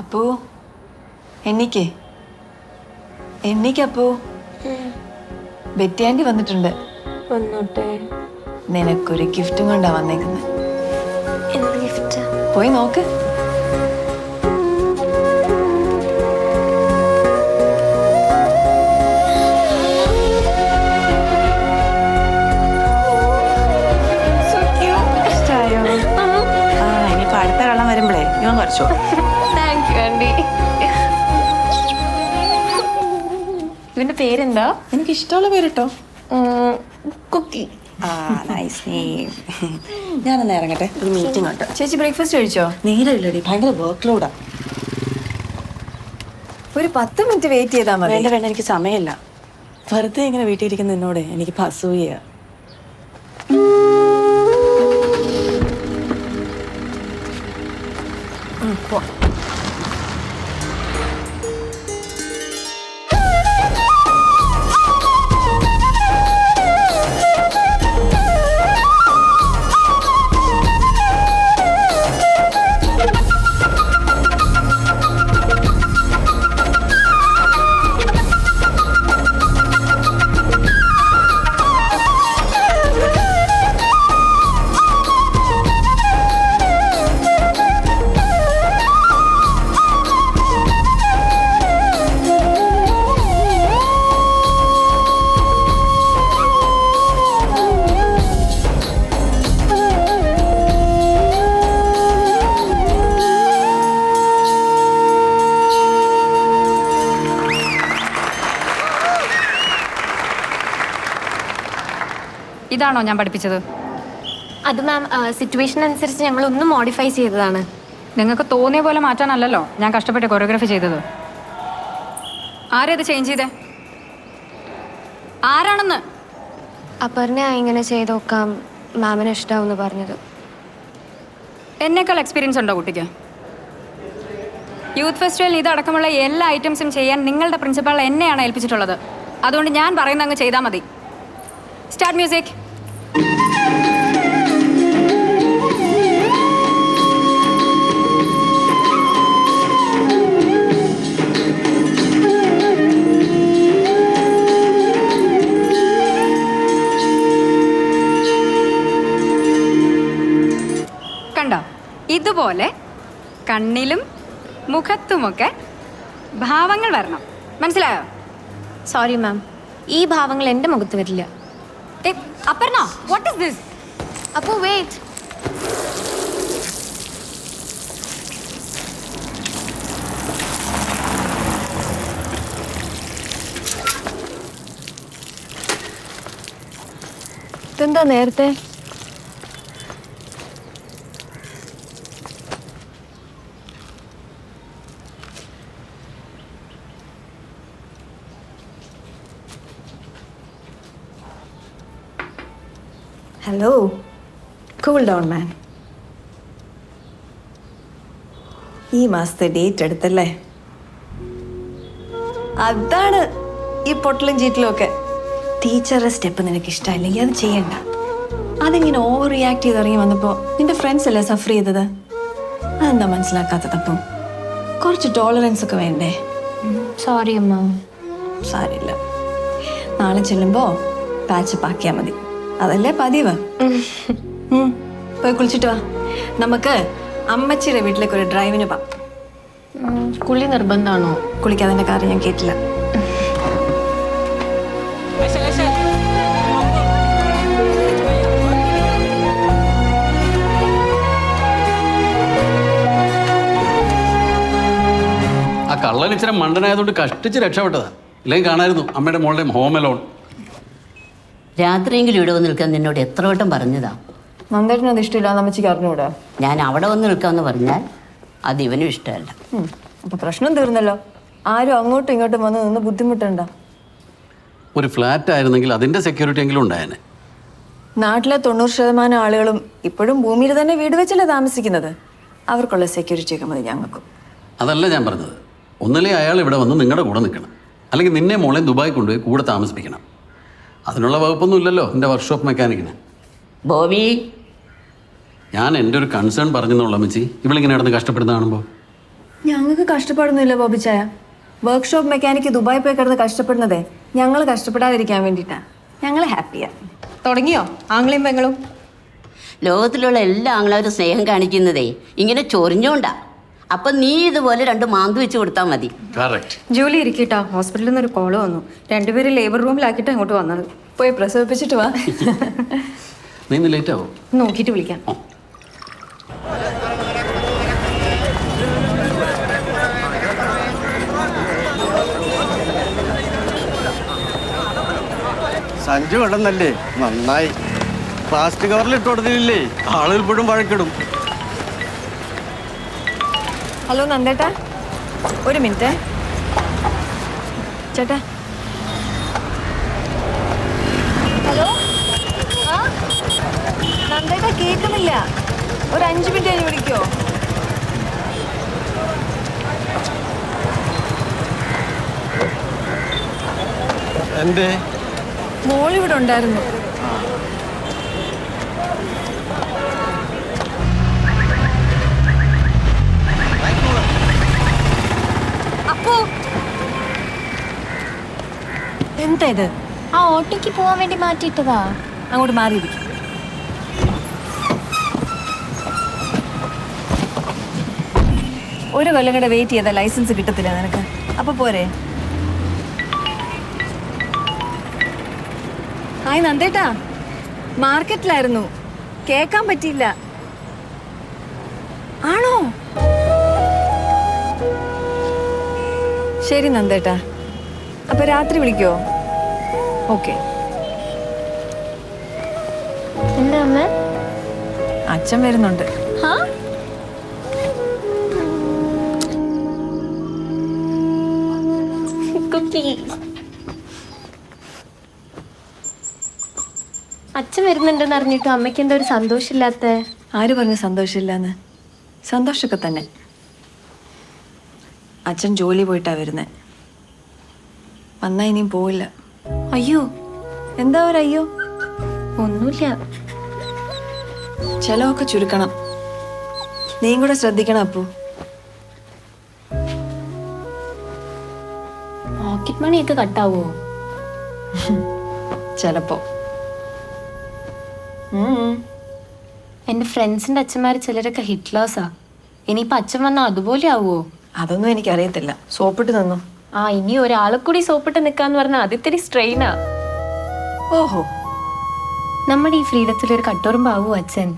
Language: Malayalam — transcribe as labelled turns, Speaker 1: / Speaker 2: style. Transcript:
Speaker 1: അപ്പോ എണ്ണിക്കപ്പോ ബെറ്റി ആന്റി വന്നിട്ടുണ്ട്.
Speaker 2: വന്നോട്ടെ.
Speaker 1: നിനക്കൊരു ഗിഫ്റ്റും കൊണ്ടാ വന്നേക്കുന്നത്.
Speaker 2: എന്ത് ഗിഫ്റ്റ്?
Speaker 1: പോയി നോക്ക്. ഇഷ്ടായോ? ഇനിയിപ്പോ അടുത്ത കള്ളം വരുമ്പോഴേ ഇവൻ കുറച്ചോ.
Speaker 2: Thank you aunty. ഇവന്റെ പേരെന്താ?
Speaker 1: എനിക്ക് ഇഷ്ടമുള്ള പേരിട്ടോ.
Speaker 2: കുക്കി.
Speaker 1: ഞാനൊന്ന് ഇറങ്ങട്ടെ, ഒരു മീറ്റിംഗ് ഉണ്ട്. ചേച്ചി ബ്രേക്ക്ഫാസ്റ്റ് കഴിച്ചോ? നേരമില്ലടി, ഭയങ്കര വർക്ക് ലോഡാ. ഒരു 10 മിനിറ്റ് വെയിറ്റ് ചെയ്താൽ മതി. വേണ്ട, എനിക്ക് സമയമില്ല. വെറുതെ ഇങ്ങനെ വീട്ടിൽ ഇരിക്കുന്ന എന്നോട് എനിക്ക് അസൂയ.
Speaker 3: ഇതാണോ ഞാൻ പഠിപ്പിച്ചത്?
Speaker 2: അത് മാം സിറ്റുവേഷൻ അനുസരിച്ച് ഞങ്ങൾ ഒന്ന് മോഡിഫൈ ചെയ്തതാണ്.
Speaker 3: നിങ്ങൾക്ക് തോന്നിയ പോലെ മാറ്റാനല്ലല്ലോ ഞാൻ കഷ്ടപ്പെട്ട് കൊറിയോഗ്രാഫി ചെയ്തത്. ആരേത് ചേഞ്ച് ചെയ്തേ? ആരാണെന്ന്?
Speaker 2: അപർണ ഇങ്ങനെ ചെയ്ത് നോക്കാം, മാമിന് ഇഷ്ടാവെന്ന് പറഞ്ഞത്.
Speaker 3: എന്നേക്കാൾ എക്സ്പീരിയൻസ് ഉണ്ടോ കുട്ടിക്ക്? യൂത്ത് ഫെസ്റ്റിവലിൽ ഇതടക്കമുള്ള എല്ലാ ഐറ്റംസും ചെയ്യാൻ നിങ്ങളുടെ പ്രിൻസിപ്പാൾ എന്നെയാണ് ഏൽപ്പിച്ചിട്ടുള്ളത്. അതുകൊണ്ട് ഞാൻ പറയുന്ന അങ്ങ് ചെയ്താൽ മതി. Start music. കണ്ടോ? ഇതുപോലെ കണ്ണിലും മുഖത്തുമൊക്കെ ഭാവങ്ങൾ വരണം. മനസ്സിലായോ?
Speaker 2: സോറി മാം, ഈ ഭാവങ്ങൾ എൻ്റെ മുഖത്ത് വരില്ല.
Speaker 3: Aparna, what is this?
Speaker 2: അപ്പോൾ വെയിറ്റ്. ഇതെന്താ നേരത്തെ?
Speaker 1: ഹലോ, കൂൾ ഡൗൺ മാൻ. ഈ മാസത്തെ ഡേറ്റ് എടുത്തല്ലേ? അതാണ് ഈ പൊട്ടലും ചീറ്റലും ഒക്കെ. ടീച്ചറുടെ സ്റ്റെപ്പ് നിനക്ക് ഇഷ്ടമില്ലെങ്കിൽ അത് ചെയ്യണ്ട. അതിങ്ങനെ ഓവർ റിയാക്ട് ചെയ്ത് ഇറങ്ങി വന്നപ്പോൾ നിന്റെ ഫ്രണ്ട്സ് അല്ലേ സഫർ ചെയ്തത്? അതെന്താ മനസ്സിലാക്കാത്തതപ്പം? കുറച്ച് ടോളറൻസ് ഒക്കെ വേണ്ടേ?
Speaker 2: സോറി അമ്മ.
Speaker 1: സാരില്ല, നാളെ ചെല്ലുമ്പോൾ പാച്ചപ്പ് ആക്കിയാൽ മതി. അതല്ലേ പതിവ്. പോയി കുളിച്ചിട്ട് വാ. നമുക്ക് അമ്മച്ചിയുടെ വീട്ടിലേക്ക് ഒരു ഡ്രൈവിന് പോവാം.
Speaker 2: കുളി നിർബന്ധമാണോ?
Speaker 1: കുളിക്കാതിന്റെ കാര്യം ഞാൻ കേട്ടില്ല.
Speaker 4: ആ കള്ളൻ ഇച്ചിരി മണ്ടനായതുകൊണ്ട് കഷ്ടിച്ച് രക്ഷപ്പെട്ടതാ. ഇല്ലെങ്കിൽ കാണായിരുന്നു അമ്മയുടെ മോളുടെയും ഹോം അലോൺ.
Speaker 5: രാത്രിയെങ്കിലും ഇവിടെ വന്ന് നിൽക്കാൻ നിന്നോട് എത്ര വട്ടം പറഞ്ഞതാ?
Speaker 1: നന്ദേട്ടന് അത് ഇഷ്ടമില്ല, അമ്മച്ചിക്ക് അറിഞ്ഞൂടാ.
Speaker 5: ഞാൻ അവിടെ വന്ന് നിൽക്കാമെന്ന് പറഞ്ഞാൽ അത് ഇവനും ഇഷ്ടമല്ല.
Speaker 1: അപ്പൊ പ്രശ്നം തീർന്നല്ലോ. ആരും അങ്ങോട്ടും ഇങ്ങോട്ടും വന്ന് നിന്ന് ബുദ്ധിമുട്ടണ്ട.
Speaker 4: ഒരു ഫ്ലാറ്റ് ആയിരുന്നെങ്കിൽ അതിൻ്റെ സെക്യൂരിറ്റി എങ്കിലും ഉണ്ടായേനെ.
Speaker 1: നാട്ടിലെ 90% ആളുകളും ഇപ്പോഴും ഭൂമിയിൽ തന്നെ വീട് വെച്ചല്ലേ താമസിക്കുന്നത്. അവർക്കുള്ള സെക്യൂരിറ്റി ഒക്കെ മതി ഞങ്ങൾക്കും.
Speaker 4: അതല്ല ഞാൻ പറഞ്ഞത്. ഒന്നിലെ അയാൾ ഇവിടെ വന്ന് നിങ്ങളുടെ കൂടെ നിൽക്കണം, അല്ലെങ്കിൽ നിന്നെ മോളെ ദുബായ് കൊണ്ടുപോയി കൂടെ താമസിപ്പിക്കണം. അതിനുള്ള വകുപ്പൊന്നും ഇല്ലല്ലോ എൻ്റെ വർക്ക്ഷോപ്പ് മെക്കാനിക്കിന്.
Speaker 5: ബോബി,
Speaker 4: ഞാൻ എൻ്റെ ഒരു കൺസേൺ പറഞ്ഞെന്നുള്ള അമ്മച്ചി ഇവളിങ്ങനെ നടന്ന് കഷ്ടപ്പെടുന്ന കാണുമ്പോൾ.
Speaker 1: ഞങ്ങൾക്ക് കഷ്ടപ്പാടൊന്നുമില്ല ബോബിച്ചായ. വർക്ക്ഷോപ്പ് മെക്കാനിക്ക് ദുബായി പോയി കിടന്ന് കഷ്ടപ്പെടുന്നതേ ഞങ്ങൾ കഷ്ടപ്പെടാതിരിക്കാൻ വേണ്ടിയിട്ടാ. ഞങ്ങൾ ഹാപ്പിയാ.
Speaker 6: തുടങ്ങിയോ ആംഗ്ലയും പെങ്ങളും?
Speaker 5: ലോകത്തിലുള്ള എല്ലാ ആങ്ങളവരും സ്നേഹം കാണിക്കുന്നതേ ഇങ്ങനെ ചൊറിഞ്ഞോണ്ടാ. അപ്പം നീ ഇതുപോലെ 2 മാന്ത് വെച്ച് കൊടുത്താൽ മതി.
Speaker 4: കറക്റ്റ്.
Speaker 3: ജോലി ഇരിക്കട്ടാ, ഹോസ്പിറ്റലിൽ നിന്ന് ഒരു കോള് വന്നു. രണ്ടുപേരും ലേബർ റൂമിലാക്കിയിട്ട് അങ്ങോട്ട് വന്നത്.
Speaker 1: പോയി പ്രസവിപ്പിച്ചിട്ട് വാ.
Speaker 4: നീ ഇന്ന് ലേറ്റ് ആവും.
Speaker 3: നോക്കിയിട്ട് വിളിക്കാം.
Speaker 7: സഞ്ജു ഉണ്ടെന്നല്ലേ? നന്നായി. പ്ലാസ്റ്റിക് കവറിൽ ഇട്ട് കൊടുത്തില്ലേ ആളുകൾ ഇപ്പോഴും വഴക്കിടും.
Speaker 1: ഹലോ നന്ദേട്ടാ, ഒരു മിനിറ്റ് ചേട്ടാ. ഹലോ, നന്ദേട്ടാ കേൾക്കുന്നില്ല. ഒരു 5 മിനിറ്റ് കഴിഞ്ഞ് വിളിക്കോ?
Speaker 7: എന്തേ?
Speaker 1: മോളിവിടെ ഉണ്ടായിരുന്നു. എന്താ ഇത്?
Speaker 2: ആ ഓട്ടോയ്ക്ക് പോവാൻ വേണ്ടി മാറ്റിയിട്ടതാ.
Speaker 1: അങ്ങോട്ട് മാറിയിരിക്കും. ഒരു കൊല്ലം കൂടെ വെയിറ്റ് ചെയ്താൽ ലൈസൻസ് കിട്ടത്തില്ല നിനക്ക്. അപ്പൊ പോരെ? ഹായ് നന്ദേട്ടാ, മാർക്കറ്റിലായിരുന്നു, കേക്കാൻ പറ്റിയില്ല. ആണോ? ശരി നന്ദേട്ടാ, അപ്പൊ രാത്രി വിളിക്കോ? ഓക്കെ.
Speaker 2: എന്താ അമ്മ?
Speaker 1: അച്ഛൻ വരുന്നുണ്ട്.
Speaker 2: ഹാ? കുക്കി. അച്ഛൻ വരുന്നുണ്ടെന്ന് അറിഞ്ഞിട്ടും അമ്മയ്ക്ക് എന്താ ഒരു സന്തോഷമില്ലാത്ത?
Speaker 1: ആര് പറഞ്ഞു സന്തോഷമില്ലാന്ന്? സന്തോഷമൊക്കെ തന്നെ. അച്ഛൻ ജോലി പോയിട്ടാ വരുന്നേ. വന്നാ ഇനിയും പോവില്ല.
Speaker 2: അയ്യോ,
Speaker 1: എന്താ ഒരയ്യോ?
Speaker 2: ഒന്നുമില്ല.
Speaker 1: ചെലവൊക്കെ ചുരുക്കണം. നീയും കൂടെ ശ്രദ്ധിക്കണം അപ്പു.
Speaker 2: പോക്കറ്റ് മണിയൊക്കെ കട്ടാവോ?
Speaker 1: ചെലപ്പോ.
Speaker 2: എന്റെ ഫ്രണ്ട്സിന്റെ അച്ഛന്മാർ ചിലരൊക്കെ ഹിറ്റ്ലേഴ്സാ. ഇനിയിപ്പൊ അച്ഛൻ വന്നാൽ അതുപോലെ ആവുമോ?
Speaker 1: അതൊന്നും എനിക്കറിയത്തില്ല. സോപ്പിട്ട് തന്നു.
Speaker 2: ആ, ഇനി ഒരാളെ കൂടി സോപ്പിട്ട് നിക്കാന്ന് പറഞ്ഞാൽ അതിത്തിരി സ്ട്രെയിനാ.
Speaker 1: ഓഹോ,
Speaker 2: നമ്മുടെ ഈ ഫ്രീഡത്തിൽ ഒരു കട്ടോറുമ്പാവോ അച്ഛൻ?